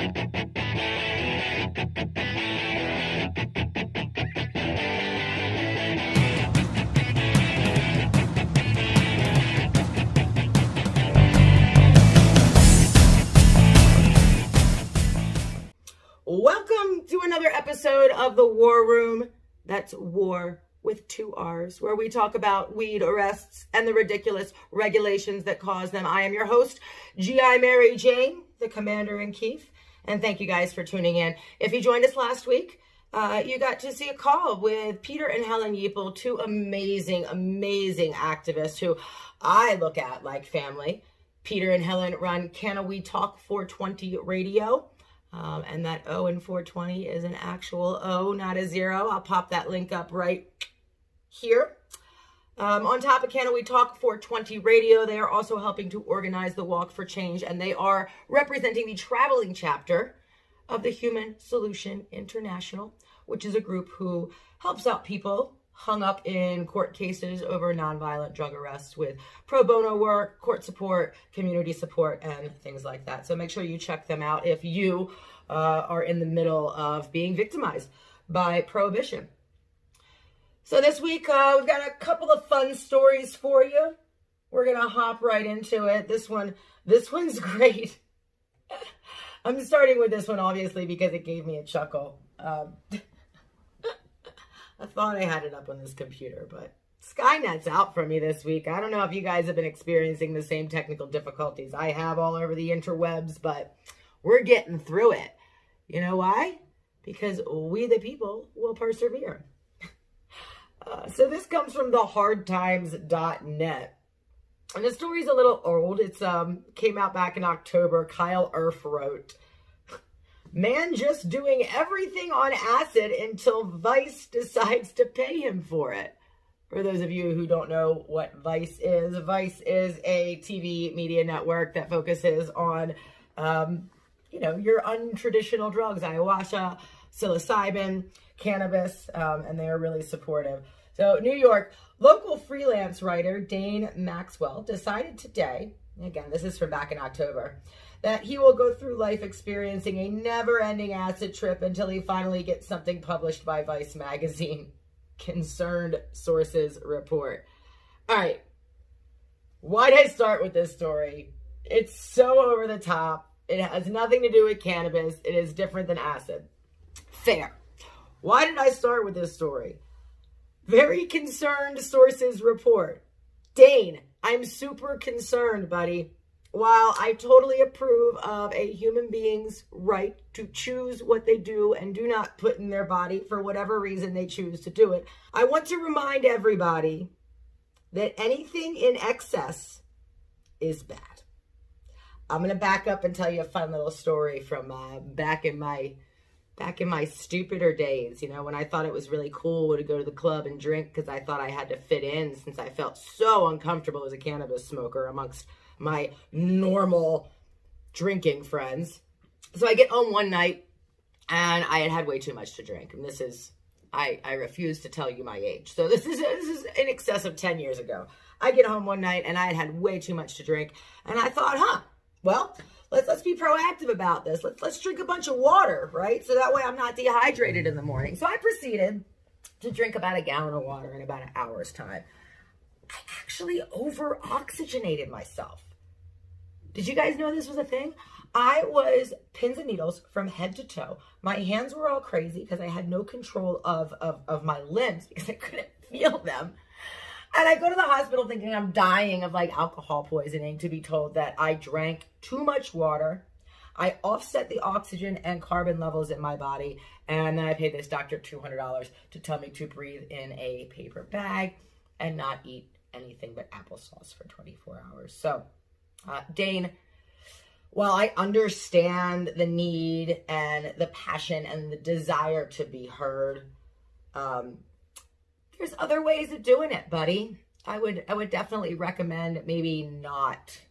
Welcome to another episode of the War Room. That's war with 2 R's, where we talk about weed arrests and the ridiculous regulations that cause them. I am your host, G.I. Mary Jane, the Commander-in-Chief, and thank you guys for tuning in. If you joined us last week, you got to see a call with Peter and Helen Yeaple, 2 amazing, amazing activists who I look at like family. Peter and Helen run Can We Talk 420 Radio. And that O in 420 is an actual O, not a 0. I'll pop that link up right here. On top of Can We Talk 420 Radio, they are also helping to organize the Walk for Change, and they are representing the traveling chapter of the Human Solution International, which is a group who helps out people hung up in court cases over nonviolent drug arrests with pro bono work, court support, community support, and things like that. So make sure you check them out if you are in the middle of being victimized by prohibition. So this week, we've got a couple of fun stories for you. We're going to hop right into it. This one's great. I'm starting with this one, obviously, because it gave me a chuckle. I thought I had it up on this computer, but Skynet's out for me this week. I don't know if you guys have been experiencing the same technical difficulties I have all over the interwebs, but we're getting through it. You know why? Because we the people will persevere. So this comes from thehardtimes.net. And the story's a little old. It's came out back in October. Kyle Erf wrote, "Man just doing everything on acid until Vice decides to pay him for it." For those of you who don't know what Vice is a TV media network that focuses on, your untraditional drugs, ayahuasca, psilocybin, cannabis, and they are really supportive. So New York, local freelance writer Dane Maxwell decided today, again, this is from back in October, that he will go through life experiencing a never-ending acid trip until he finally gets something published by Vice magazine. Concerned sources report. All right. Why did I start with this story? It's so over the top. It has nothing to do with cannabis. It is different than acid. Fair. Why did I start with this story? Very concerned sources report. Dane, I'm super concerned, buddy. While I totally approve of a human being's right to choose what they do and do not put in their body for whatever reason they choose to do it, I want to remind everybody that anything in excess is bad. I'm going to back up and tell you a fun little story from back in my stupider days, when I thought it was really cool to go to the club and drink because I thought I had to fit in since I felt so uncomfortable as a cannabis smoker amongst my normal drinking friends. So I get home one night and I had way too much to drink. And this is, I refuse to tell you my age. So this is in excess of 10 years ago. I get home one night and I had way too much to drink. And I thought, well, let's be proactive about this. Let's drink a bunch of water, right? So that way I'm not dehydrated in the morning. So I proceeded to drink about a gallon of water in about an hour's time. I actually over-oxygenated myself. Did you guys know this was a thing? I was pins and needles from head to toe. My hands were all crazy because I had no control of my limbs because I couldn't feel them. And I go to the hospital thinking I'm dying of alcohol poisoning, to be told that I drank too much water. I offset the oxygen and carbon levels in my body. And then I paid this doctor $200 to tell me to breathe in a paper bag and not eat anything but applesauce for 24 hours. So, Dane, while I understand the need and the passion and the desire to be heard, there's other ways of doing it, buddy. I would definitely recommend maybe not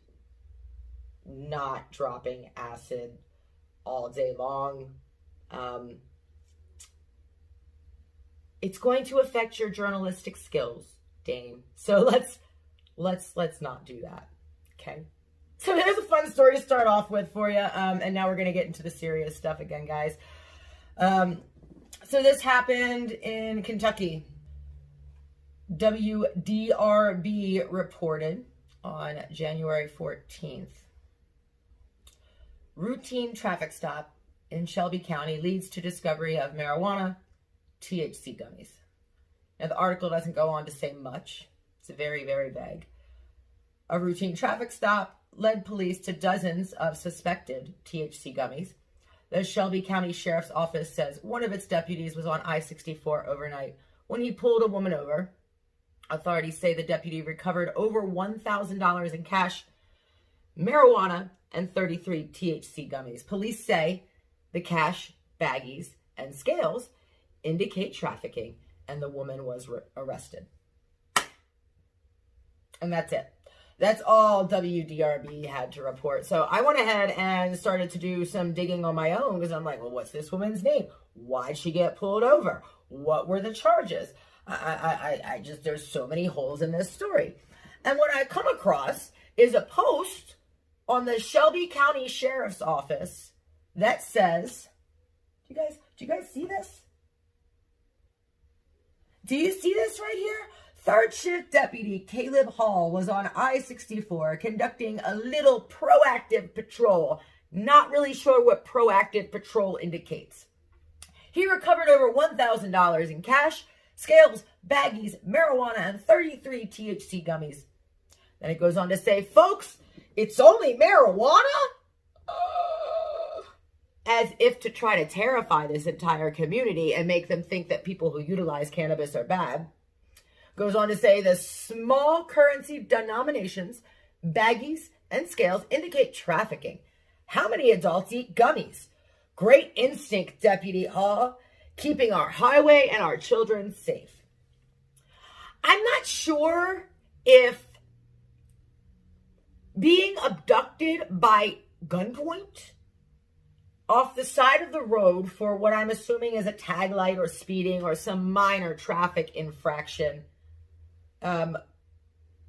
dropping acid all day long. It's going to affect your journalistic skills, Dane. So let's not do that. Okay. So there's a fun story to start off with for you. And now we're going to get into the serious stuff again, guys. So this happened in Kentucky. W.D.R.B. reported on January 14th. Routine traffic stop in Shelby County leads to discovery of marijuana, THC gummies. Now, the article doesn't go on to say much. It's very, very vague. A routine traffic stop led police to dozens of suspected THC gummies. The Shelby County Sheriff's Office says one of its deputies was on I-64 overnight when he pulled a woman over. Authorities say the deputy recovered over $1,000 in cash, marijuana, and 33 THC gummies. Police say the cash, baggies, and scales indicate trafficking, and the woman was arrested. And that's it. That's all WDRB had to report. So I went ahead and started to do some digging on my own because I'm like, well, what's this woman's name? Why'd she get pulled over? What were the charges? I just, there's so many holes in this story. And what I come across is a post on the Shelby County Sheriff's Office that says, do you guys see this? Do you see this right here? Third shift deputy Caleb Hall was on I-64 conducting a little proactive patrol. Not really sure what proactive patrol indicates. He recovered over $1,000 in cash, scales, baggies, marijuana, and 33 THC gummies. Then it goes on to say, folks, it's only marijuana? As if to try to terrify this entire community and make them think that people who utilize cannabis are bad. Goes on to say the small currency denominations, baggies, and scales indicate trafficking. How many adults eat gummies? Great instinct, Deputy Hall, keeping our highway and our children safe. I'm not sure if being abducted by gunpoint off the side of the road for what I'm assuming is a tag light or speeding or some minor traffic infraction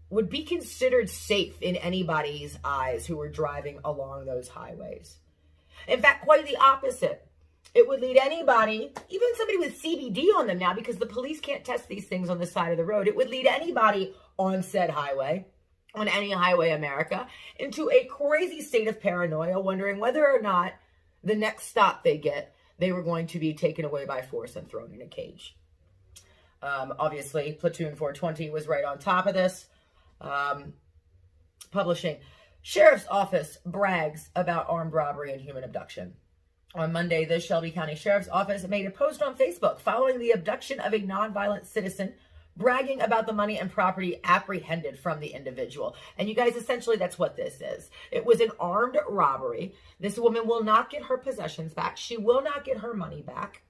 would be considered safe in anybody's eyes who were driving along those highways. In fact, quite the opposite. It would lead anybody, even somebody with CBD on them now, because the police can't test these things on the side of the road. It would lead anybody on said highway, on any highway America, into a crazy state of paranoia, wondering whether or not the next stop they get, they were going to be taken away by force and thrown in a cage. Obviously, Platoon 420 was right on top of this. Publishing, Sheriff's Office brags about armed robbery and human abduction. On Monday, the Shelby County Sheriff's Office made a post on Facebook following the abduction of a nonviolent citizen, bragging about the money and property apprehended from the individual. And you guys, essentially, that's what this is. It was an armed robbery. This woman will not get her possessions back. She will not get her money back.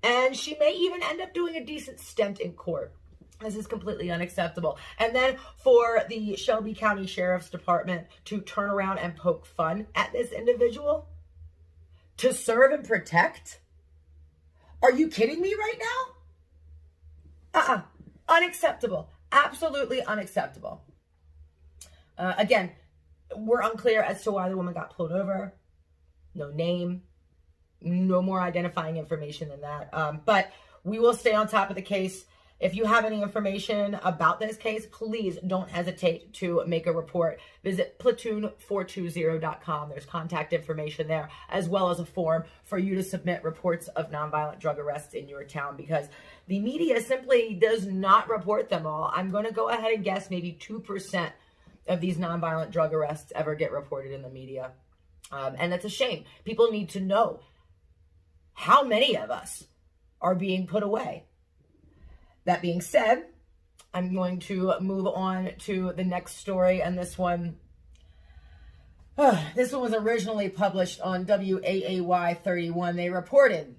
And she may even end up doing a decent stint in court. This is completely unacceptable. And then for the Shelby County Sheriff's Department to turn around and poke fun at this individual, to serve and protect? Are you kidding me right now? Unacceptable. Absolutely unacceptable. Again, we're unclear as to why the woman got pulled over. No name. No more identifying information than that. But we will stay on top of the case. If you have any information about this case, please don't hesitate to make a report. Visit platoon420.com. There's contact information there, as well as a form for you to submit reports of nonviolent drug arrests in your town, because the media simply does not report them all. I'm going to go ahead and guess maybe 2% of these nonviolent drug arrests ever get reported in the media. And that's a shame. People need to know how many of us are being put away. That being said, I'm going to move on to the next story, and this one was originally published on WAAY 31. They reported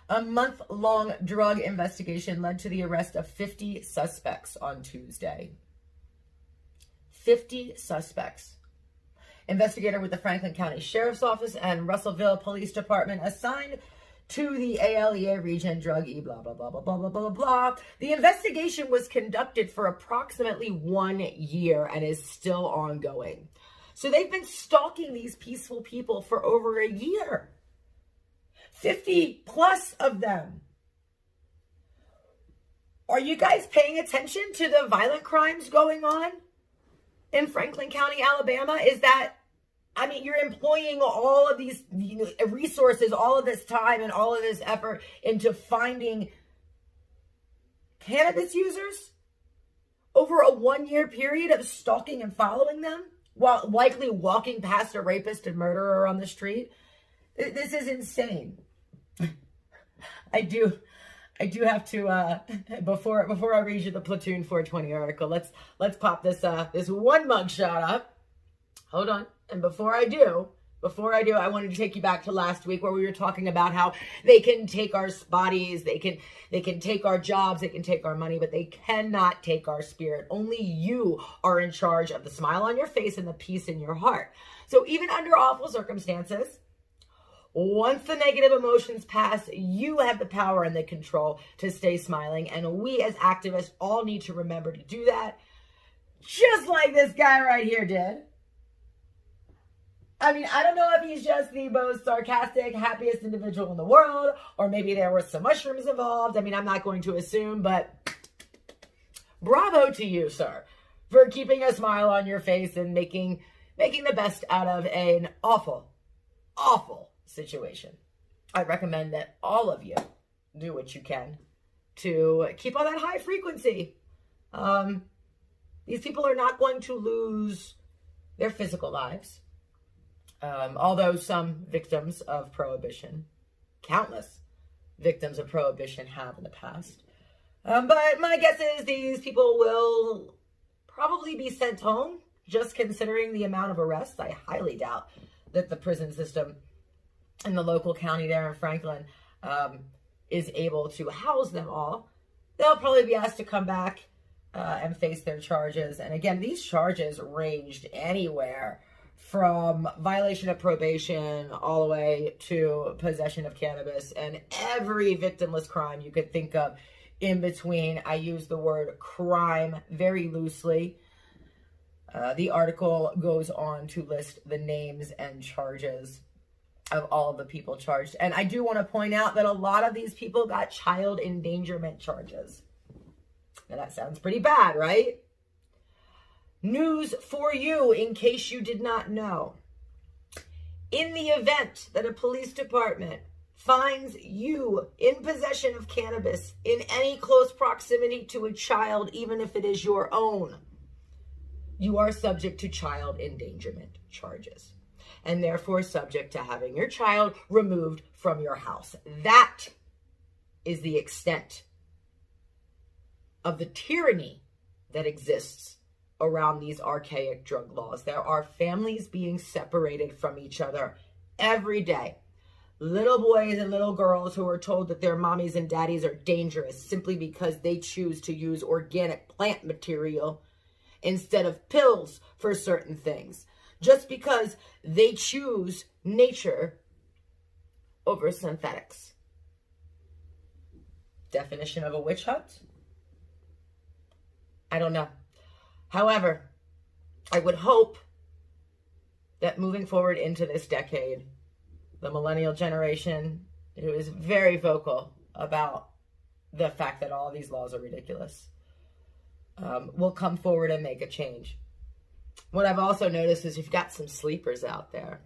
a month-long drug investigation led to the arrest of 50 suspects on Tuesday. 50 suspects. Investigator with the Franklin County Sheriff's Office and Russellville Police Department assigned to the ALEA region drug E blah, blah, blah, blah, blah, blah, blah, blah. The investigation was conducted for approximately 1 year and is still ongoing. So they've been stalking these peaceful people for over a year. 50 plus of them. Are you guys paying attention to the violent crimes going on in Franklin County, Alabama? Is that, I mean, you're employing all of these resources, all of this time and all of this effort into finding cannabis users over a 1 year period of stalking and following them while likely walking past a rapist and murderer on the street. This is insane. I do have to before I read you the Platoon 420 article, let's pop this one mugshot up. Hold on. And before I do, I wanted to take you back to last week where we were talking about how they can take our bodies, they can take our jobs, they can take our money, but they cannot take our spirit. Only you are in charge of the smile on your face and the peace in your heart. So even under awful circumstances, once the negative emotions pass, you have the power and the control to stay smiling. And we as activists all need to remember to do that, just like this guy right here did. I mean, I don't know if he's just the most sarcastic, happiest individual in the world, or maybe there were some mushrooms involved. I mean, I'm not going to assume, but bravo to you, sir, for keeping a smile on your face and making the best out of an awful, awful situation. I recommend that all of you do what you can to keep on that high frequency. These people are not going to lose their physical lives. Although some victims of prohibition, countless victims of prohibition have in the past. But my guess is these people will probably be sent home, just considering the amount of arrests. I highly doubt that the prison system in the local county there in Franklin is able to house them all. They'll probably be asked to come back and face their charges. And again, these charges ranged anywhere from violation of probation all the way to possession of cannabis and every victimless crime you could think of in between. I use the word crime very loosely. The article goes on to list the names and charges of all of the people charged. And I do want to point out that a lot of these people got child endangerment charges. Now that sounds pretty bad, right? News for you in case you did not know. In the event that a police department finds you in possession of cannabis in any close proximity to a child, even if it is your own, you are subject to child endangerment charges and therefore subject to having your child removed from your house. That is the extent of the tyranny that exists around these archaic drug laws. There are families being separated from each other every day. Little boys and little girls who are told that their mommies and daddies are dangerous simply because they choose to use organic plant material instead of pills for certain things. Just because they choose nature over synthetics. Definition of a witch hunt? I don't know. However, I would hope that moving forward into this decade, the millennial generation, who is very vocal about the fact that all these laws are ridiculous, will come forward and make a change. What I've also noticed is you've got some sleepers out there.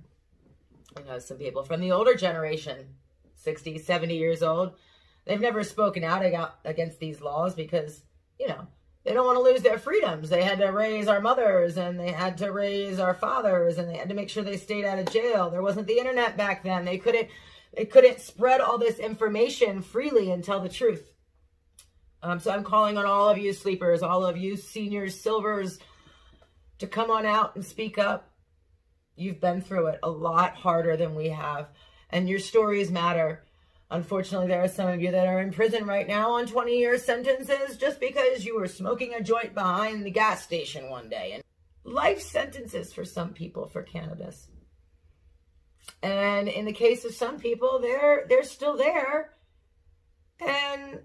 You know, some people from the older generation, 60, 70 years old, they've never spoken out against these laws because, you know, they don't want to lose their freedoms. They had to raise our mothers and they had to raise our fathers and they had to make sure they stayed out of jail. There wasn't the internet back then. They couldn't spread all this information freely and tell the truth. So I'm calling on all of you sleepers, all of you seniors, silvers, to come on out and speak up. You've been through it a lot harder than we have, and your stories matter. Unfortunately, there are some of you that are in prison right now on 20-year sentences just because you were smoking a joint behind the gas station one day. And life sentences for some people for cannabis. And in the case of some people, they're still there. And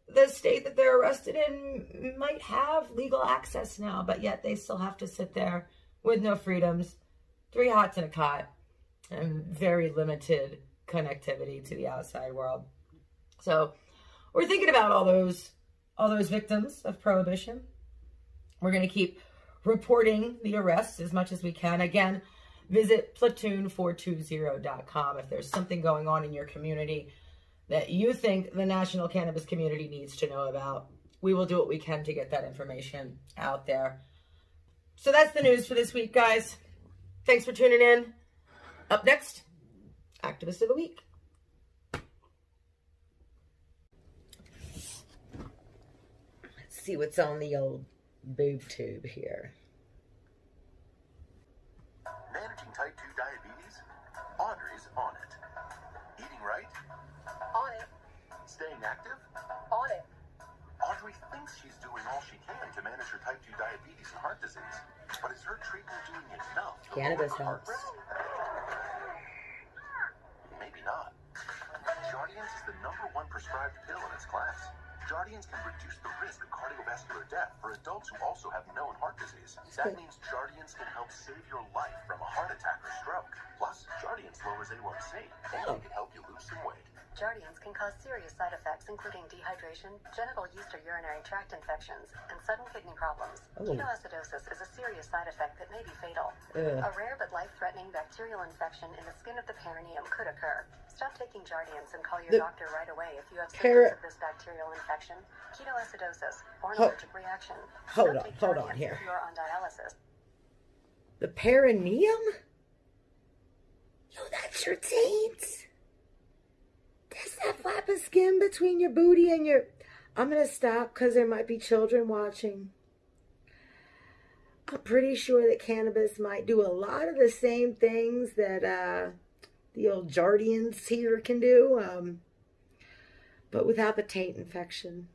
the state that they're arrested in might have legal access now, but yet they still have to sit there with no freedoms, 3 hots and a cot, and very limited connectivity to the outside world. So we're thinking about all those victims of prohibition. We're going to keep reporting the arrests as much as we can. Again, visit platoon420.com if there's something going on in your community that you think the national cannabis community needs to know about. We will do what we can to get that information out there. So that's the news for this week, guys. Thanks for tuning in. Up next, Activist of the Week. Let's see what's on the old boob tube here. Managing type 2 diabetes? Audrey's on it. Eating right? On it. Staying active? On it. Audrey thinks she's doing all she can to manage her type 2 diabetes and heart disease. But is her treatment doing enough to Cannabis lower her heart helps. risk? Maybe not. Jardiance is the #1 prescribed pill in its class. Jardiance can reduce the risk of cardiovascular death for adults who also have known heart disease. That means Jardiance can help save your life from a heart attack or stroke. Plus, Jardiance lowers A1C, and it can help you lose some weight. Jardiance can cause serious side effects, including dehydration, genital yeast or urinary tract infections, and sudden kidney problems. Ketoacidosis is a serious side effect that may be fatal. A rare but life-threatening bacterial infection in the skin of the perineum could occur. Stop taking Jardiance and call your doctor right away if you have symptoms of this bacterial infection, ketoacidosis, or an allergic reaction. Hold on here. If you are on dialysis. The perineum? Yo, that's your taint. That's that flap of skin between your booty and your... I'm going to stop because there might be children watching. I'm pretty sure that cannabis might do a lot of the same things that the old Jardians here can do, but without the taint infection.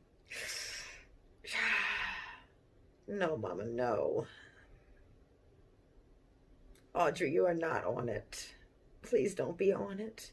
No, Mama, no. Audrey, you are not on it. Please don't be on it.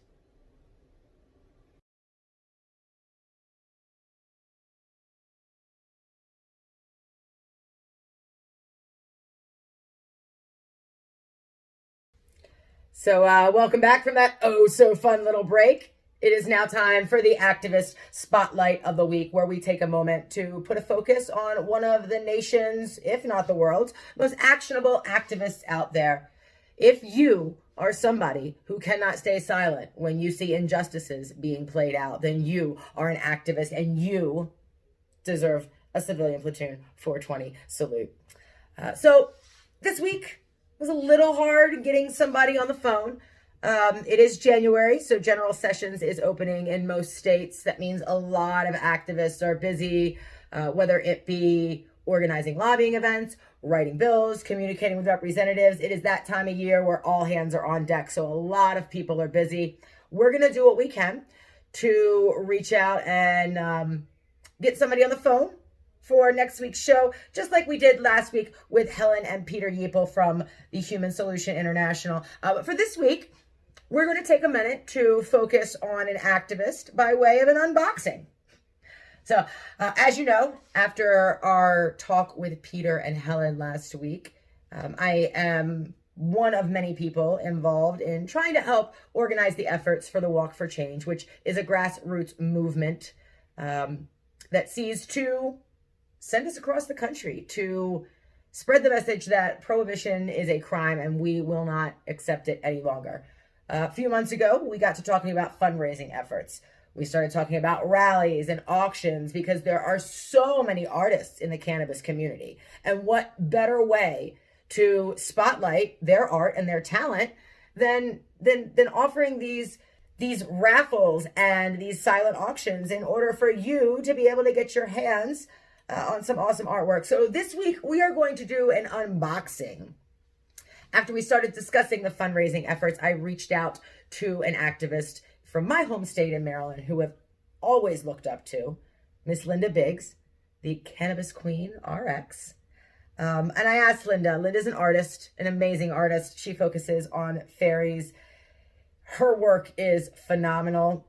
So welcome back from that oh-so-fun little break. It is now time for the Activist Spotlight of the Week, where we take a moment to put a focus on one of the nation's, if not the world's, most actionable activists out there. If you are somebody who cannot stay silent when you see injustices being played out, then you are an activist and you deserve a Civilian Platoon 420 salute. So this week was a little hard getting somebody on the phone. It is January, so General Sessions is opening in most states. That means a lot of activists are busy, whether it be organizing lobbying events, writing bills, communicating with representatives. It is that time of year where all hands are on deck, so a lot of people are busy. We're going to do what we can to reach out and get somebody on the phone for next week's show, just like we did last week with Helen and Peter Yeaple from the Human Solution International. But for this week, we're going to take a minute to focus on an activist by way of an unboxing. So, as you know, after our talk with Peter and Helen last week, I am one of many people involved in trying to help organize the efforts for the Walk for Change, which is a grassroots movement that sees to send us across the country to spread the message that prohibition is a crime and we will not accept it any longer. A few months ago, we got to talking about fundraising efforts. We started talking about rallies and auctions because there are so many artists in the cannabis community. And what better way to spotlight their art and their talent than offering these raffles and these silent auctions in order for you to be able to get your hands on some awesome artwork. So this week we are going to do an unboxing. After we started discussing the fundraising efforts, I reached out to an activist from my home state in Maryland who I've always looked up to, Miss Linda Biggs, the Cannabis QueenRX. And I asked Linda's an artist, an amazing artist. She focuses on fairies Her work is phenomenal.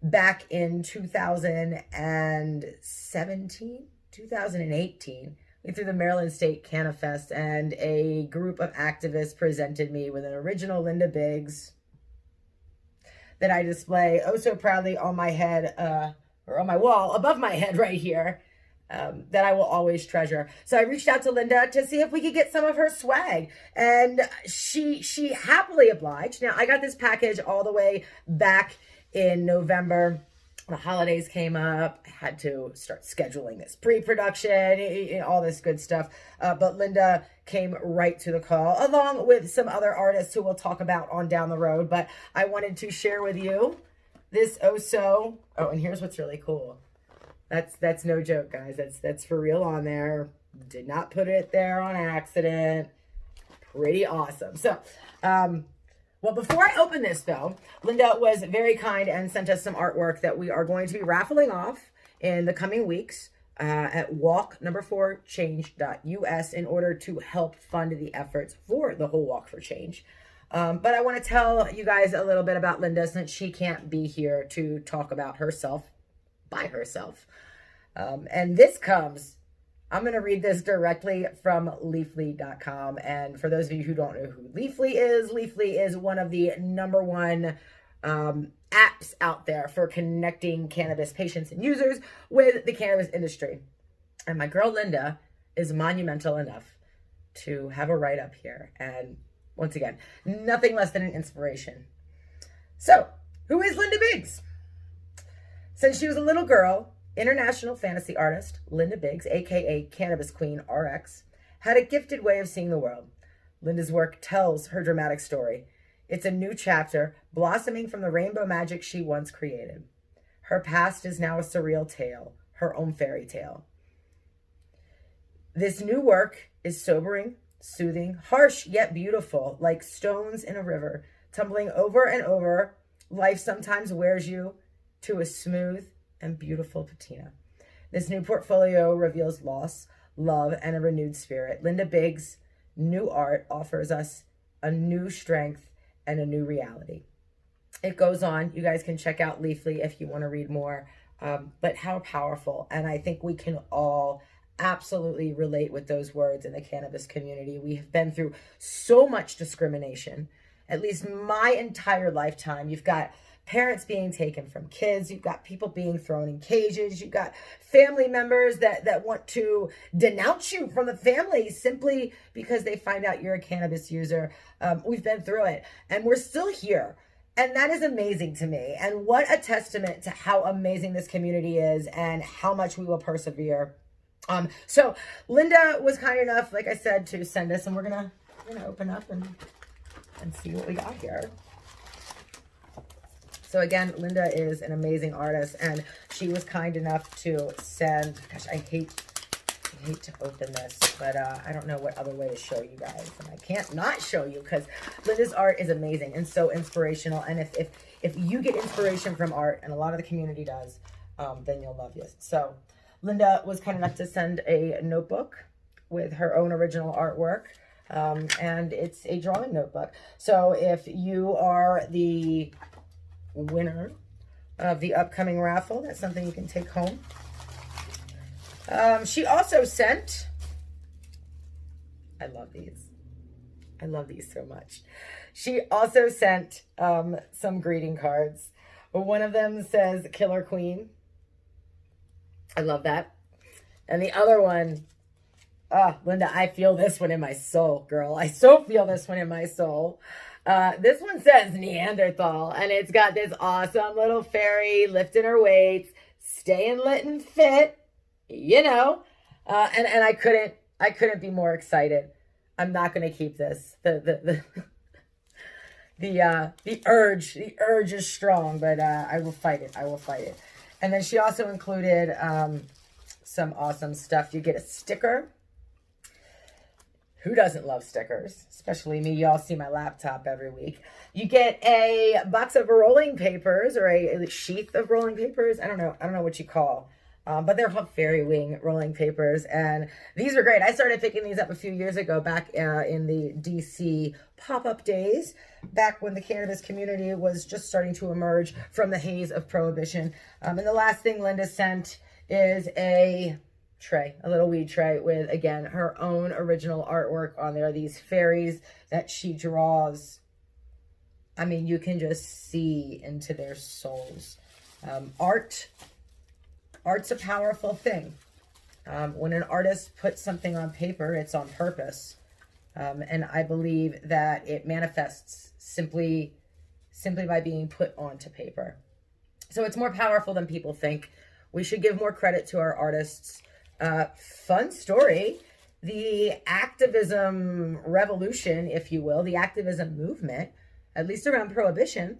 Back in 2017, 2018, we threw the Maryland State Cannafest, and a group of activists presented me with an original Linda Biggs that I display oh so proudly on my head, or on my wall above my head right here, that I will always treasure. So I reached out to Linda to see if we could get some of her swag, and she happily obliged. Now, I got this package all the way back in November. The holidays came up. I had to start scheduling this pre-production, all this good stuff. But Linda came right to the call, along with some other artists who we'll talk about on down the road. But I wanted to share with you this oh, and here's what's really cool. That's no joke, guys. That's for real on there. Did not put it there on accident. Pretty awesome. So, well, before I open this, though, Linda was very kind and sent us some artwork that we are going to be raffling off in the coming weeks at walk4change.us in order to help fund the efforts for the whole Walk for Change. But I want to tell you guys a little bit about Linda, since she can't be here to talk about herself by herself. And this comes, I'm going to read this directly from Leafly.com. And for those of you who don't know who Leafly is one of the #1 apps out there for connecting cannabis patients and users with the cannabis industry. And my girl Linda is monumental enough to have a write-up here. And once again, nothing less than an inspiration. So, who is Linda Biggs? Since she was a little girl, international fantasy artist Linda Biggs, aka Cannabis QueenRX, had a gifted way of seeing the world. Linda's work tells her dramatic story. It's a new chapter, blossoming from the rainbow magic she once created. Her past is now a surreal tale, her own fairy tale. This new work is sobering, soothing, harsh yet beautiful, like stones in a river, tumbling over and over. Life sometimes wears you to a smooth and beautiful patina. This new portfolio reveals loss, love, and a renewed spirit. Linda Biggs' new art offers us a new strength and a new reality. It goes on. You guys can check out Leafly if you want to read more. But how powerful. And I think we can all absolutely relate with those words in the cannabis community. We have been through so much discrimination, at least my entire lifetime. You've got parents being taken from kids. You've got people being thrown in cages. You've got family members that want to denounce you from the family simply because they find out you're a cannabis user. We've been through it, and we're still here. And that is amazing to me. And what a testament to how amazing this community is and how much we will persevere. So Linda was kind enough, like I said, to send us, and we're gonna open up and see what we got here. So again, Linda is an amazing artist, and she was kind enough to send, gosh, I hate to open this, but I don't know what other way to show you guys. And I can't not show you, because Linda's art is amazing and so inspirational. And if you get inspiration from art, and a lot of the community does, then you'll love this. So Linda was kind enough to send a notebook with her own original artwork. And it's a drawing notebook. So if you are the winner of the upcoming raffle, that's something you can take home. She also sent, I love these so much. She also sent some greeting cards. One of them says Killer Queen. I love that. And the other one, Linda, I feel this one in my soul, girl. I so feel this one in my soul. This one says Neanderthal, and it's got this awesome little fairy lifting her weights, staying lit and fit, and I couldn't be more excited. I'm not going to keep this. The urge is strong, but I will fight it. And then she also included some awesome stuff. You get a sticker. Who doesn't love stickers? Especially me. Y'all see my laptop every week. You get a box of rolling papers, or a sheath of rolling papers. I don't know what you call But they're called fairy wing rolling papers, and these are great. I started picking these up a few years ago, back in the DC pop-up days, back when the cannabis community was just starting to emerge from the haze of prohibition. And the last thing Linda sent is a tray, a little weed tray with, again, her own original artwork on there. These fairies that she draws. I mean, you can just see into their souls. Art's a powerful thing. When an artist puts something on paper, it's on purpose. And I believe that it manifests simply by being put onto paper. So it's more powerful than people think. We should give more credit to our artists. Fun story. The activism revolution, if you will, the activism movement, at least around prohibition,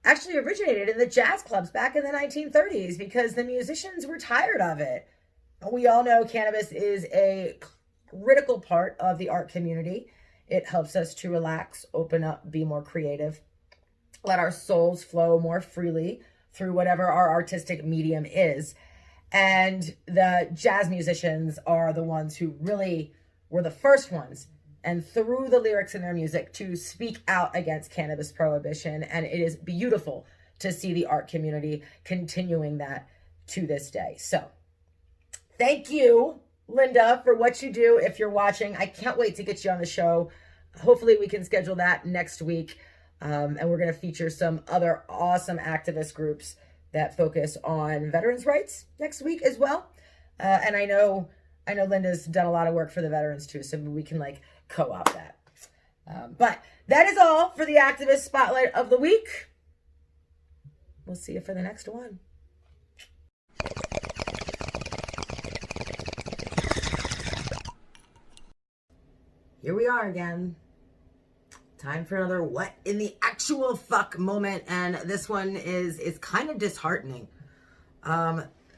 actually originated in the jazz clubs back in the 1930s because the musicians were tired of it. We all know cannabis is a critical part of the art community. It helps us to relax, open up, be more creative, let our souls flow more freely through whatever our artistic medium is. And the jazz musicians are the ones who really were the first ones, and through the lyrics in their music, to speak out against cannabis prohibition. And it is beautiful to see the art community continuing that to this day. So thank you, Linda, for what you do. If you're watching, I can't wait to get you on the show. Hopefully we can schedule that next week. And we're going to feature some other awesome activist groups that focus on veterans' rights next week as well. And I know Linda's done a lot of work for the veterans too, so we can like co-op that. But that is all for the activist spotlight of the week. We'll see you for the next one. Here we are again. Time for another what in the actual fuck moment, and this one is kind of disheartening.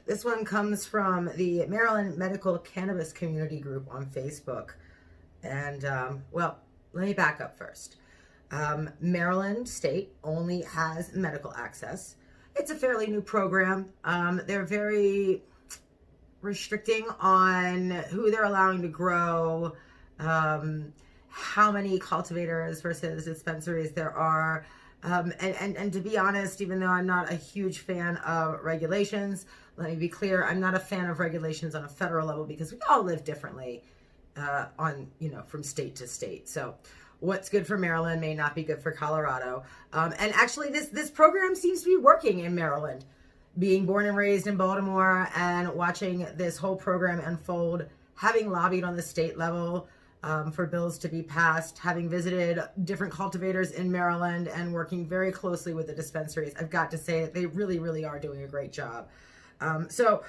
This one comes from the Maryland Medical Cannabis Community Group on Facebook. And, well, let me back up first. Maryland State only has medical access. It's a fairly new program. They're very restricting on who they're allowing to grow, how many cultivators versus dispensaries there are. And to be honest, even though I'm not a huge fan of regulations, let me be clear, I'm not a fan of regulations on a federal level because we all live differently from state to state. So what's good for Maryland may not be good for Colorado. And actually this program seems to be working in Maryland. Being born and raised in Baltimore and watching this whole program unfold, having lobbied on the state level for bills to be passed, having visited different cultivators in Maryland and working very closely with the dispensaries, I've got to say that they really, really are doing a great job. So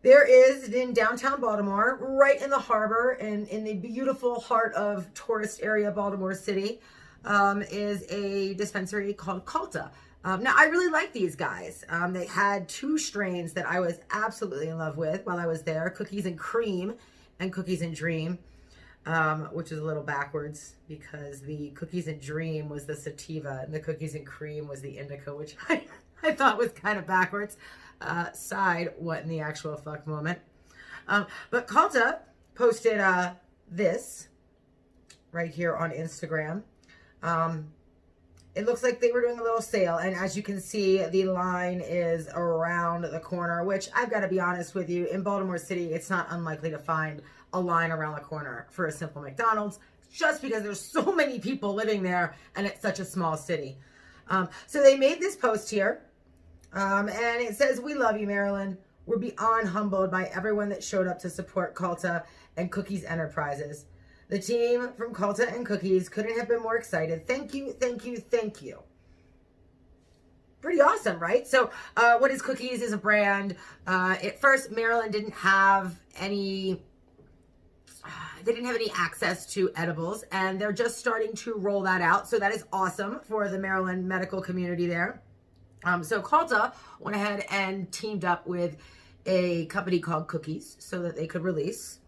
there is in downtown Baltimore, right in the harbor and in the beautiful heart of tourist area Baltimore City, is a dispensary called Culta. Now, I really like these guys. They had two strains that I was absolutely in love with while I was there, Cookies and Cream and Cookies and Dream. Which is a little backwards because the Cookies and Dream was the sativa and the Cookies and Cream was the indica, which I thought was kind of backwards. Side, what in the actual fuck moment. But Culta posted this right here on Instagram. It looks like they were doing a little sale, and as you can see, the line is around the corner, which I've got to be honest with you, in Baltimore City, it's not unlikely to find a line around the corner for a simple McDonald's, just because there's so many people living there and it's such a small city. So they made this post here, and it says, "We love you, Maryland. We're beyond humbled by everyone that showed up to support Culta and Cookies Enterprises. The team from Culta and Cookies couldn't have been more excited. Thank you, thank you, thank you." Pretty awesome, right? So what is Cookies is a brand. At first, Maryland didn't have any access to edibles, and they're just starting to roll that out. So that is awesome for the Maryland medical community there. So Culta went ahead and teamed up with a company called Cookies so that they could release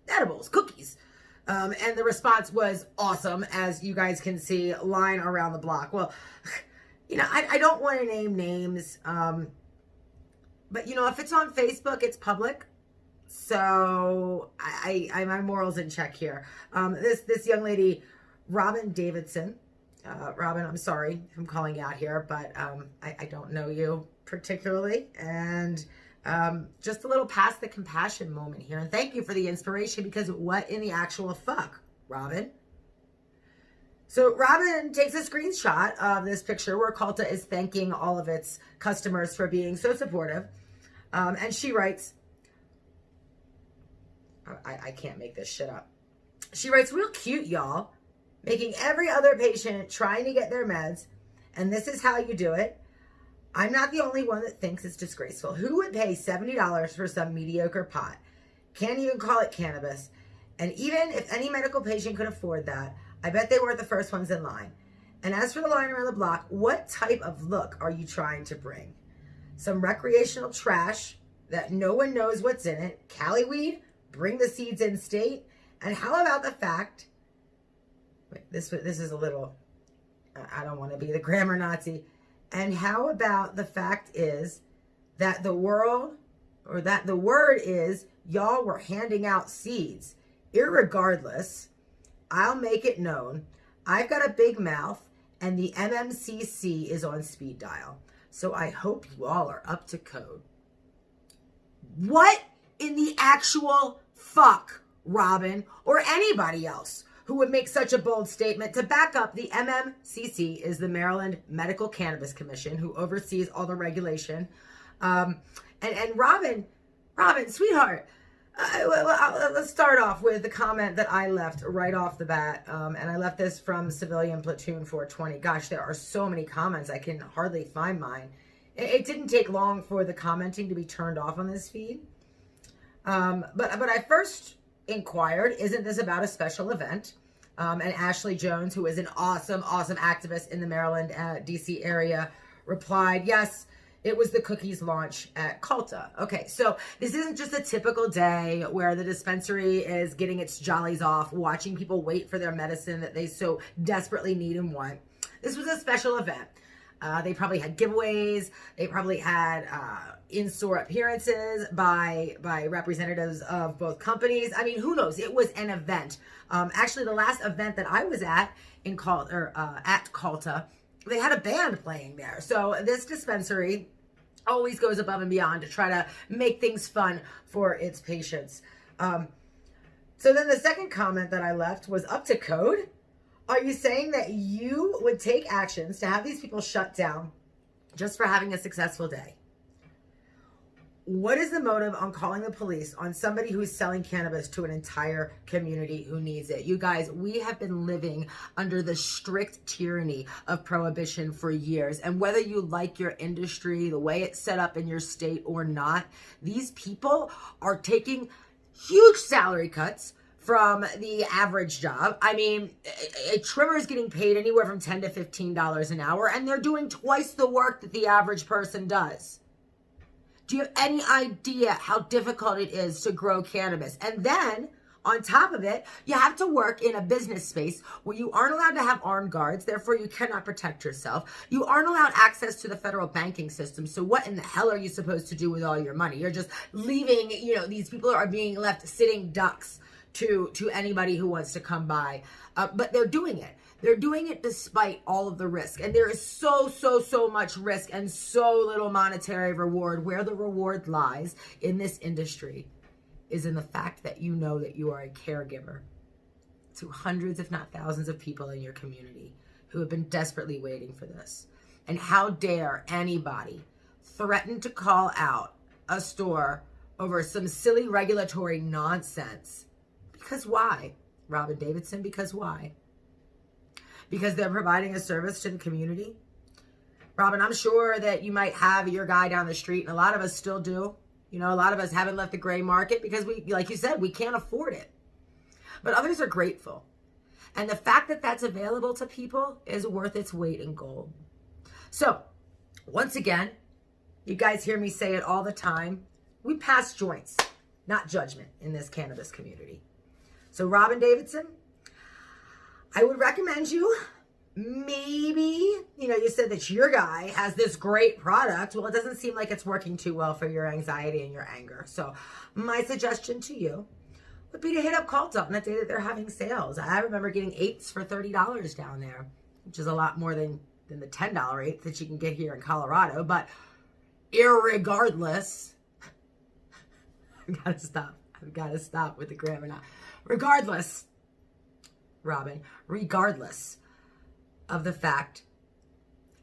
edibles, cookies. And the response was awesome, as you guys can see, line around the block. Well, I don't want to name names. But, you know, if it's on Facebook, it's public. So my morals in check here. This young lady, Robin Davidson. Robin, I'm sorry if I'm calling you out here, but I don't know you particularly. And just a little past the compassion moment here. And thank you for the inspiration, because what in the actual fuck, Robin? So Robin takes a screenshot of this picture where Calta is thanking all of its customers for being so supportive. And she writes, I can't make this shit up. She writes, real cute, y'all. Making every other patient trying to get their meds. And this is how you do it. I'm not the only one that thinks it's disgraceful. Who would pay $70 for some mediocre pot? Can't even call it cannabis. And even if any medical patient could afford that, I bet they weren't the first ones in line. And as for the line around the block, what type of look are you trying to bring? Some recreational trash that no one knows what's in it? Cali weed? Bring the seeds in state? And how about the fact, wait, this is a little, I don't want to be the grammar Nazi. And how about the fact is that the word is y'all were handing out seeds. Irregardless, I'll make it known, I've got a big mouth and the MMCC is on speed dial. So I hope you all are up to code. What in the actual fuck, Robin, or anybody else who would make such a bold statement? To back up, the MMCC is the Maryland Medical Cannabis Commission, who oversees all the regulation. And Robin, sweetheart, let's start off with the comment that I left right off the bat. And I left this from Civilian Platoon 420. Gosh, there are so many comments. I can hardly find mine. It didn't take long for the commenting to be turned off on this feed. But I first inquired, isn't this about a special event? And Ashley Jones, who is an awesome activist in the Maryland, DC area, replied, yes, it was the cookies launch at Calta. Okay, so this isn't just a typical day where the dispensary is getting its jollies off, watching people wait for their medicine that they so desperately need and want. This was a special event. They probably had giveaways. They probably had in-store appearances by representatives of both companies. I mean, who knows? It was an event. Actually, the last event that I was at at Calta, they had a band playing there. So this dispensary always goes above and beyond to try to make things fun for its patients. So then the second comment that I left was, up to code? Are you saying that you would take actions to have these people shut down just for having a successful day? What is the motive on calling the police on somebody who's selling cannabis to an entire community who needs it? You guys, we have been living under the strict tyranny of prohibition for years. And whether you like your industry, the way it's set up in your state or not, these people are taking huge salary cuts from the average job. I mean, a trimmer is getting paid anywhere from $10 to $15 an hour, and they're doing twice the work that the average person does. Do you have any idea how difficult it is to grow cannabis? And then, on top of it, you have to work in a business space where you aren't allowed to have armed guards, therefore you cannot protect yourself. You aren't allowed access to the federal banking system, so what in the hell are you supposed to do with all your money? You're just leaving, these people are being left sitting ducks to anybody who wants to come by. But they're doing it. They're doing it despite all of the risk. And there is so much risk and so little monetary reward. Where the reward lies in this industry is in the fact that you know that you are a caregiver to hundreds, if not thousands of people in your community who have been desperately waiting for this. And how dare anybody threaten to call out a store over some silly regulatory nonsense? Because why, Robin Davidson? Because why? Because they're providing a service to the community? Robin, I'm sure that you might have your guy down the street, and a lot of us still do. A lot of us haven't left the gray market because we, like you said, we can't afford it. But others are grateful. And the fact that that's available to people is worth its weight in gold. So, once again, you guys hear me say it all the time. We pass joints, not judgment in this cannabis community. So Robin Davidson, I would recommend you maybe, you said that your guy has this great product. Well, it doesn't seem like it's working too well for your anxiety and your anger. So my suggestion to you would be to hit up Calta on the day that they're having sales. I remember getting 8s for $30 down there, which is a lot more than the $10 8s that you can get here in Colorado. But irregardless, I've got to stop with the grammar now. Regardless of the fact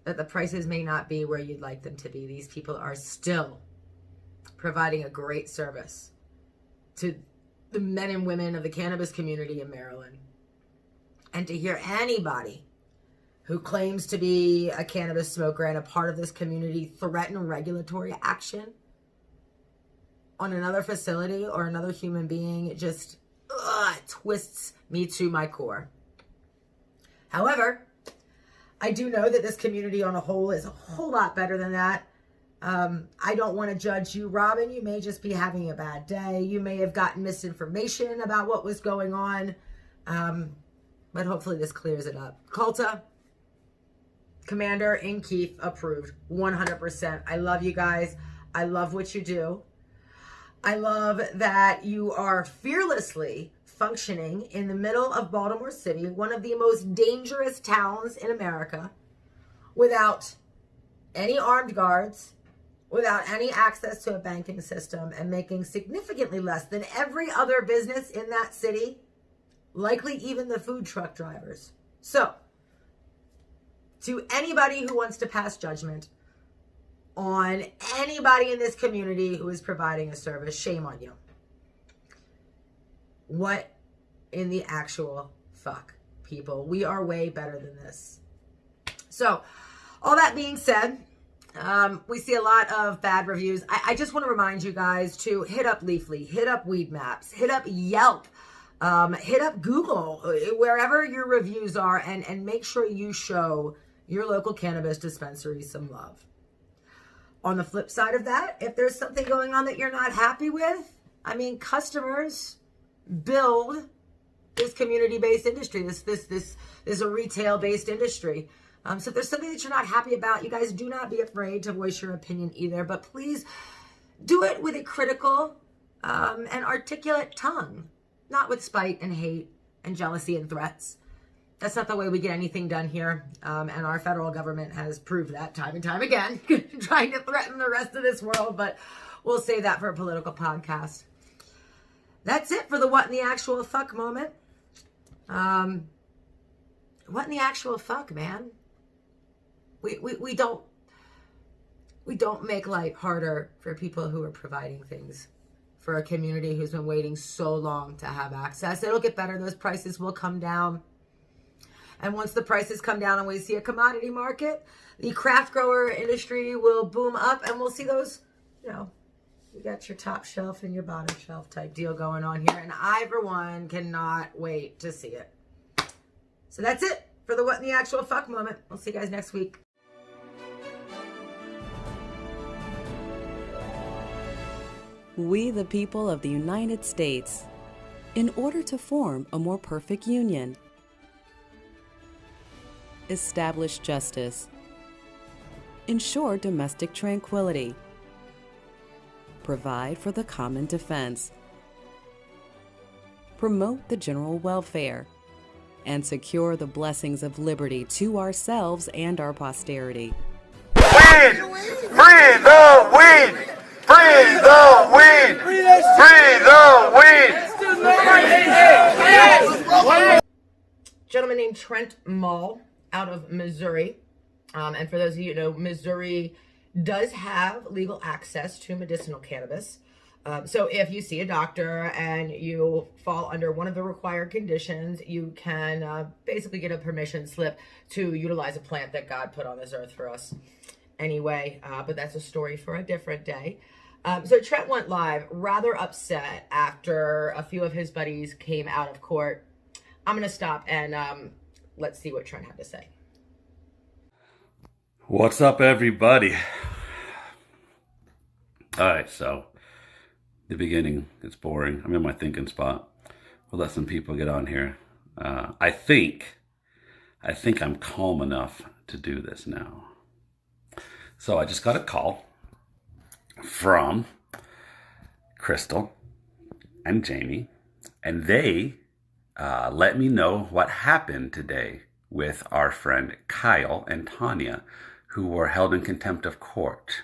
that the prices may not be where you'd like them to be, these people are still providing a great service to the men and women of the cannabis community in Maryland. And to hear anybody who claims to be a cannabis smoker and a part of this community threaten regulatory action on another facility or another human being, it just twists me to my core. However, I do know that this community on a whole is a whole lot better than that. I don't want to judge you, Robin. You may just be having a bad day. You may have gotten misinformation about what was going on. But hopefully this clears it up. Calta, Commander in Chief, approved 100%. I love you guys. I love what you do. I love that you are fearlessly functioning in the middle of Baltimore City, one of the most dangerous towns in America, without any armed guards, without any access to a banking system, and making significantly less than every other business in that city, likely even the food truck drivers. So, to anybody who wants to pass judgment on anybody in this community who is providing a service, shame on you. What in the actual fuck, people? We are way better than this. So, all that being said, we see a lot of bad reviews. I just want to remind you guys to hit up Leafly, hit up Weed Maps, hit up Yelp, hit up Google, wherever your reviews are, and make sure you show your local cannabis dispensary some love. On the flip side of that, if there's something going on that you're not happy with, customers build this community-based industry. This is a retail-based industry. So if there's something that you're not happy about, you guys do not be afraid to voice your opinion either. But please do it with a critical and articulate tongue, not with spite and hate and jealousy and threats. That's not the way we get anything done here. And our federal government has proved that time and time again, trying to threaten the rest of this world. But we'll save that for a political podcast. That's it for the what in the actual fuck moment. What in the actual fuck, man? We don't make life harder for people who are providing things for a community who's been waiting so long to have access. It'll get better. Those prices will come down. And once the prices come down and we see a commodity market, the craft grower industry will boom up, and we'll see those, you got your top shelf and your bottom shelf type deal going on here. And I, for one, cannot wait to see it. So that's it for the what in the actual fuck moment. We'll see you guys next week. We, the people of the United States, in order to form a more perfect union, establish justice, ensure domestic tranquility, provide for the common defense, promote the general welfare, and secure the blessings of liberty to ourselves and our posterity. Weed! Free the weed! Free the weed! Free the weed! Gentleman named Trent Mall out of Missouri. And for those of you who know, Missouri does have legal access to medicinal cannabis. So if you see a doctor and you fall under one of the required conditions, you can basically get a permission slip to utilize a plant that God put on this earth for us anyway. But that's a story for a different day. So Trent went live rather upset after a few of his buddies came out of court. I'm going to stop and let's see what Trent had to say. What's up, everybody? All right, so the beginning, it's boring. I'm in my thinking spot. We'll let some people get on here. I think I think I'm calm enough to do this now. So I just got a call from Crystal and Jamie, and they let me know what happened today with our friend Kyle and Tanya, who were held in contempt of court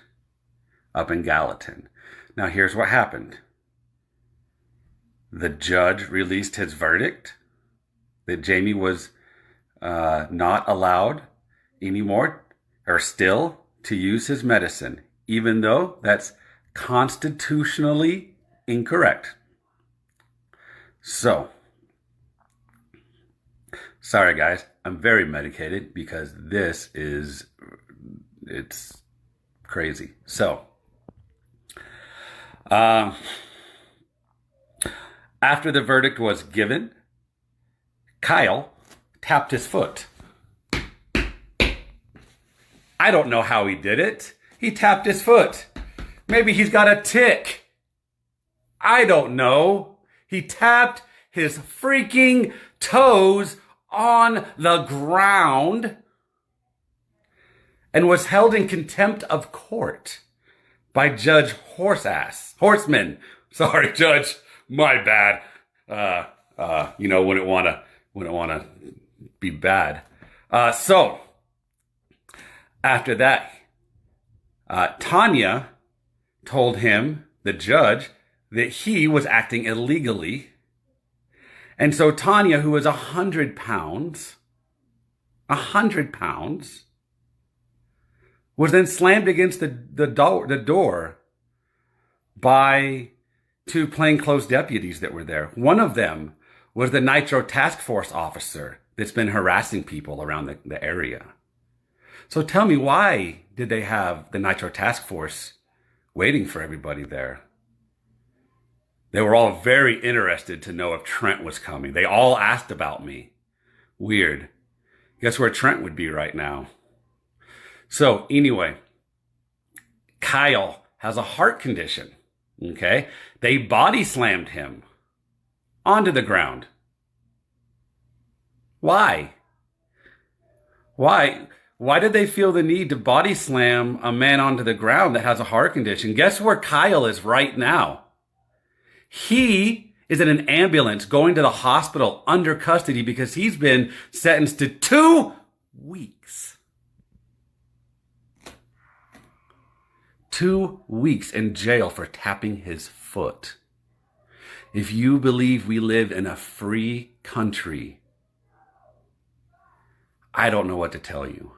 up in Gallatin. Now, here's what happened. The judge released his verdict that Jamie was not allowed anymore, or still, to use his medicine, even though that's constitutionally incorrect. So, sorry guys, I'm very medicated because it's crazy. So, after the verdict was given, Kyle tapped his foot. I don't know how he did it. He tapped his foot. Maybe he's got a tic. I don't know. He tapped his freaking toes on the ground and was held in contempt of court by Judge Horseman. Sorry, Judge. My bad. Wouldn't want to be bad. So after that, Tanya told him, the judge, that he was acting illegally. And so Tanya, who was 100 pounds, was then slammed against the door by two plainclothes deputies that were there. One of them was the Nitro Task Force officer that's been harassing people around the area. So tell me, why did they have the Nitro Task Force waiting for everybody there? They were all very interested to know if Trent was coming. They all asked about me. Weird. Guess where Trent would be right now? So anyway, Kyle has a heart condition. Okay? They body slammed him onto the ground. Why? Why did they feel the need to body slam a man onto the ground that has a heart condition? Guess where Kyle is right now? He is in an ambulance going to the hospital under custody because he's been sentenced to 2 weeks. 2 weeks in jail for tapping his foot. If you believe we live in a free country, I don't know what to tell you.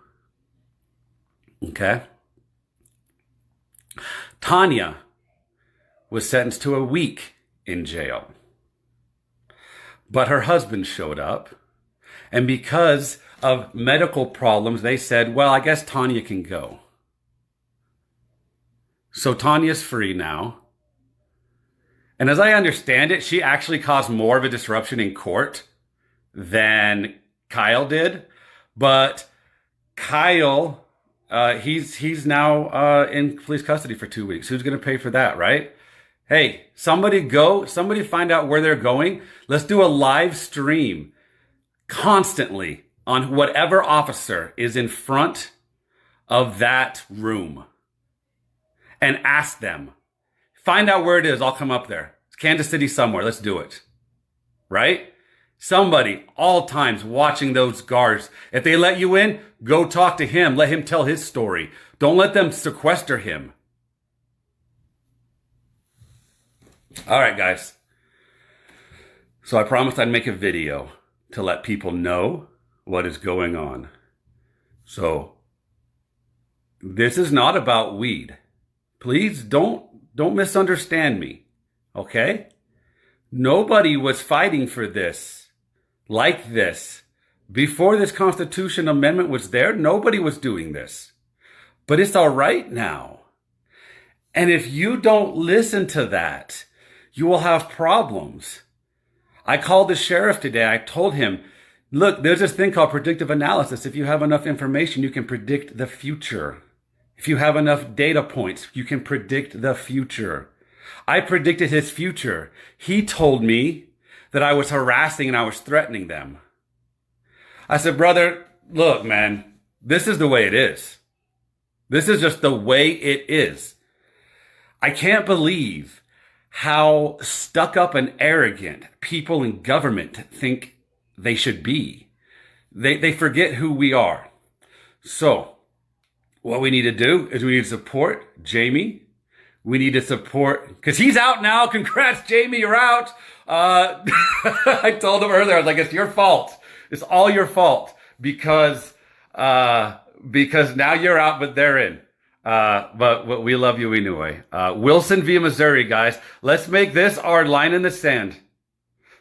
Okay? Tanya was sentenced to a week in jail. But her husband showed up, and because of medical problems, they said, well, I guess Tanya can go. So Tanya's free now. And as I understand it, she actually caused more of a disruption in court than Kyle did. But Kyle, he's now in police custody for 2 weeks. Who's going to pay for that, right? Hey, somebody find out where they're going. Let's do a live stream constantly on whatever officer is in front of that room and ask them. Find out where it is. I'll come up there. It's Kansas City somewhere. Let's do it. Right? Somebody, all times, watching those guards. If they let you in, go talk to him. Let him tell his story. Don't let them sequester him. All right, guys. So I promised I'd make a video to let people know what is going on. So this is not about weed. Please don't misunderstand me. Okay? Nobody was fighting for this like this. Before this Constitution Amendment was there, nobody was doing this. But it's all right now. And if you don't listen to that, you will have problems. I called the sheriff today. I told him, look, there's this thing called predictive analysis. If you have enough information, you can predict the future. If you have enough data points, you can predict the future. I predicted his future. He told me that I was harassing and I was threatening them. I said, brother, look, man, this is the way it is. This is just the way it is. I can't believe how stuck up and arrogant people in government think they should be. They forget who we are. So what we need to do is we need to support Jamie. We need to support, because he's out now. Congrats, Jamie, you're out. I told him earlier, I was like, it's your fault. It's all your fault because now you're out, but they're in. But we love you anyway. Wilson via Missouri, guys. Let's make this our line in the sand.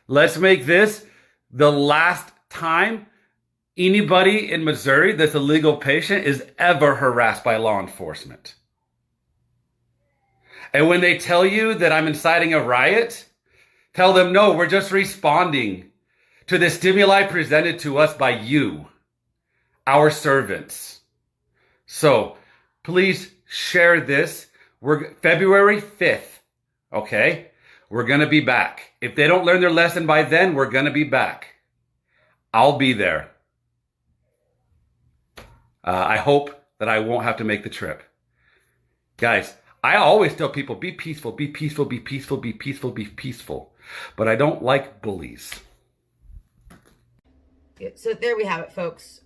Let's make this the last time anybody in Missouri that's a legal patient is ever harassed by law enforcement. And when they tell you that I'm inciting a riot, tell them, no, we're just responding to the stimuli presented to us by you, our servants. So please share this. We're February 5th, okay? We're going to be back. If they don't learn their lesson by then, we're going to be back. I'll be there. I hope that I won't have to make the trip. Guys, I always tell people, be peaceful, be peaceful, be peaceful, be peaceful, be peaceful. But I don't like bullies. So there we have it, folks.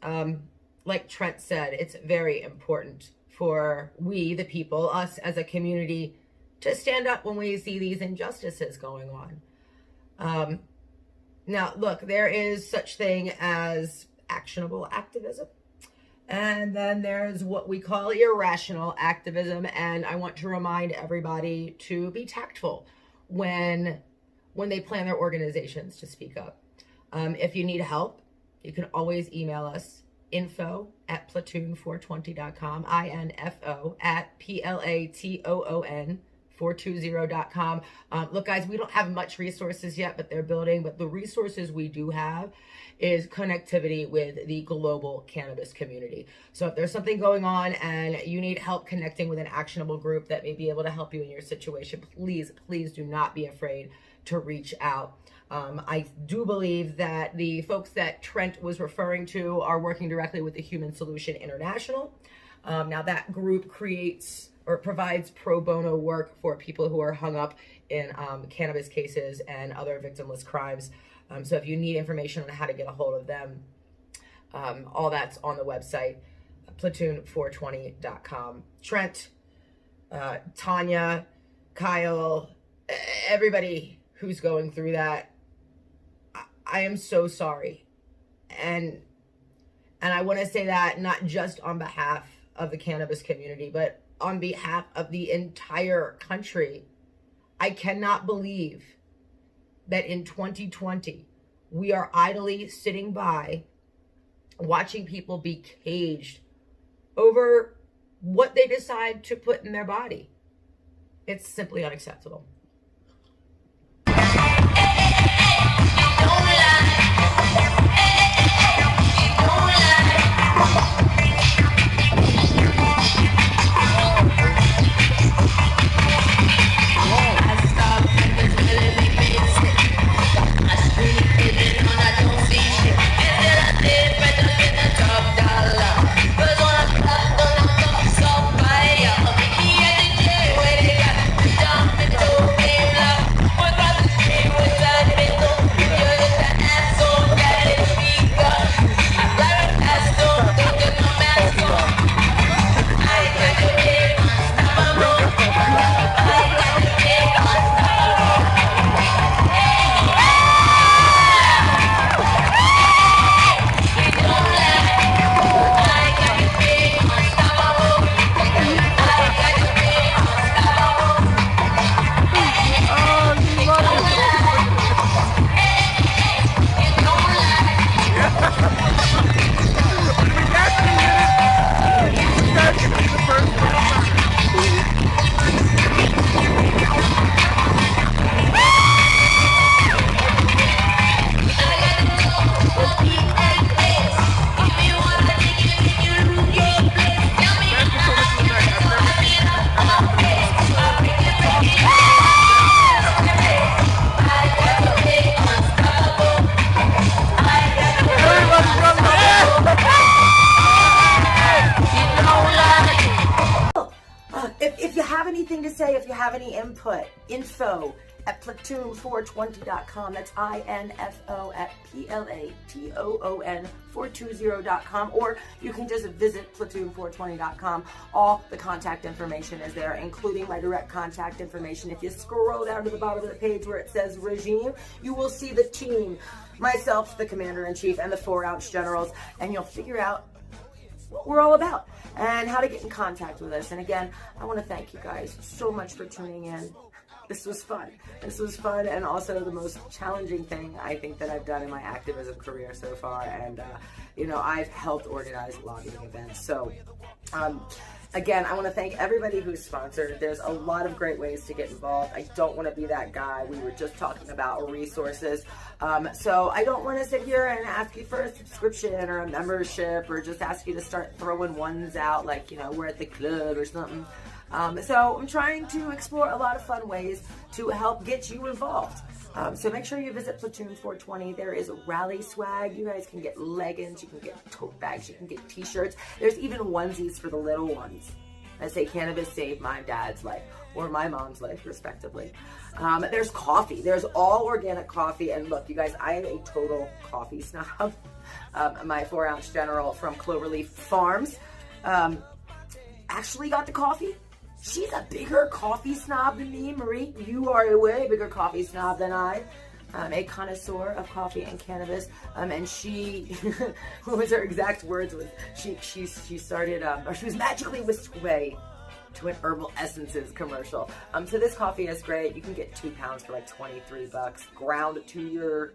Like Trent said, it's very important for we, the people, us as a community, to stand up when we see these injustices going on. Now, look, there is such thing as actionable activism. And then there's what we call irrational activism. And I want to remind everybody to be tactful when they plan their organizations to speak up. If you need help, you can always email us, info@platoon420.com, info@platoon 420.com. Look, guys, we don't have much resources yet, but they're building. But the resources we do have is connectivity with the global cannabis community. So if there's something going on and you need help connecting with an actionable group that may be able to help you in your situation, please, please do not be afraid to reach out. I do believe that the folks that Trent was referring to are working directly with the Human Solution International. Now that group creates or provides pro bono work for people who are hung up in cannabis cases and other victimless crimes. So if you need information on how to get a hold of them, all that's on the website, platoon420.com. Trent, Tanya, Kyle, everybody who's going through that, I am so sorry. And I want to say that not just on behalf of the cannabis community, but on behalf of the entire country. I cannot believe that in 2020, we are idly sitting by watching people be caged over what they decide to put in their body. It's simply unacceptable. So anything to say, if you have any input, info at platoon420.com. That's INFO at PLATOON420.com. Or you can just visit platoon420.com. All the contact information is there, including my direct contact information. If you scroll down to the bottom of the page where it says regime, you will see the team, myself, the commander-in-chief, and the 4-ounce generals, and you'll figure out what we're all about and how to get in contact with us. And again, I want to thank you guys so much for tuning in. This was fun. This was fun, and also the most challenging thing I think that I've done in my activism career so far. And you know, I've helped organize lobbying events. So again, I want to thank everybody who's sponsored. There's a lot of great ways to get involved. I don't want to be that guy. We were just talking about resources. So I don't want to sit here and ask you for a subscription or a membership, or just ask you to start throwing ones out like, you know, we're at the club or something. So I'm trying to explore a lot of fun ways to help get you involved. So make sure you visit Platoon 420. There is rally swag. You guys can get leggings, you can get tote bags, you can get t-shirts. There's even onesies for the little ones that say Cannabis Saved my dad's life or my mom's life, respectively. There's coffee. There's all organic coffee. And look, you guys, I am a total coffee snob. My 4-ounce general from Cloverleaf Farms actually got the coffee. She's a bigger coffee snob than me, Marie. You are a way bigger coffee snob than I. A connoisseur of coffee and cannabis. And she, what was her exact words? She started, or she was magically whisked away to an herbal essences commercial. So this coffee is great. You can get 2 pounds for like $23, ground to your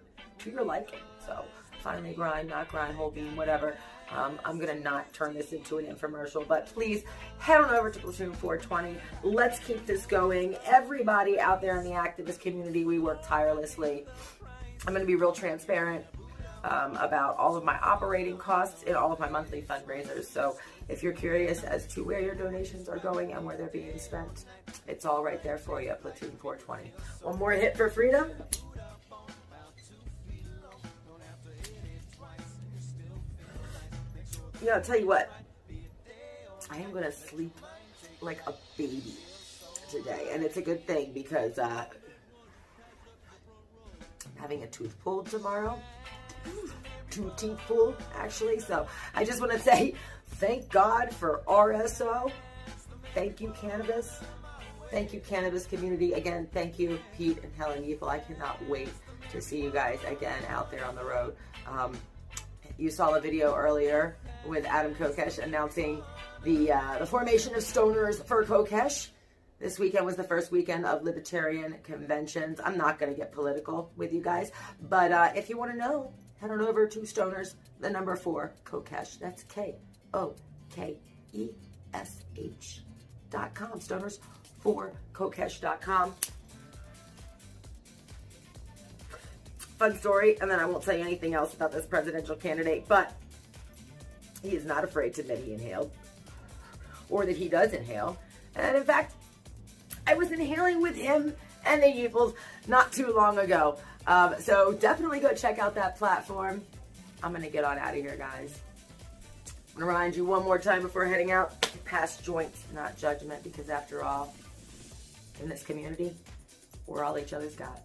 liking. So finely grind, not grind, whole bean, whatever. I'm going to not turn this into an infomercial, but please head on over to Platoon 420. Let's keep this going. Everybody out there in the activist community, we work tirelessly. I'm going to be real transparent about all of my operating costs and all of my monthly fundraisers. So if you're curious as to where your donations are going and where they're being spent, it's all right there for you at Platoon 420. One more hit for freedom. You know, I'll tell you what, I am going to sleep like a baby today. And it's a good thing because I'm having a tooth pulled tomorrow. 2 teeth pulled, actually. So I just want to say thank God for RSO. Thank you, cannabis. Thank you, cannabis community. Again, thank you, Pete and Helen Yeeple. I cannot wait to see you guys again out there on the road. You saw a video earlier with Adam Kokesh announcing the formation of stoners for Kokesh. This weekend was the first weekend of libertarian conventions. I'm not going to get political with you guys, but if you want to know, head on over to stoners, the number 4, Kokesh. That's KOKESH.com. Stoners4Kokesh.com. Fun story, and then I won't tell you anything else about this presidential candidate, but he is not afraid to admit he inhaled, or that he does inhale. And in fact, I was inhaling with him and the Yeeples not too long ago. So definitely go check out that platform. I'm going to get on out of here, guys. I'm going to remind you one more time before heading out, pass joints, not judgment, because after all, in this community, we're all each other's God.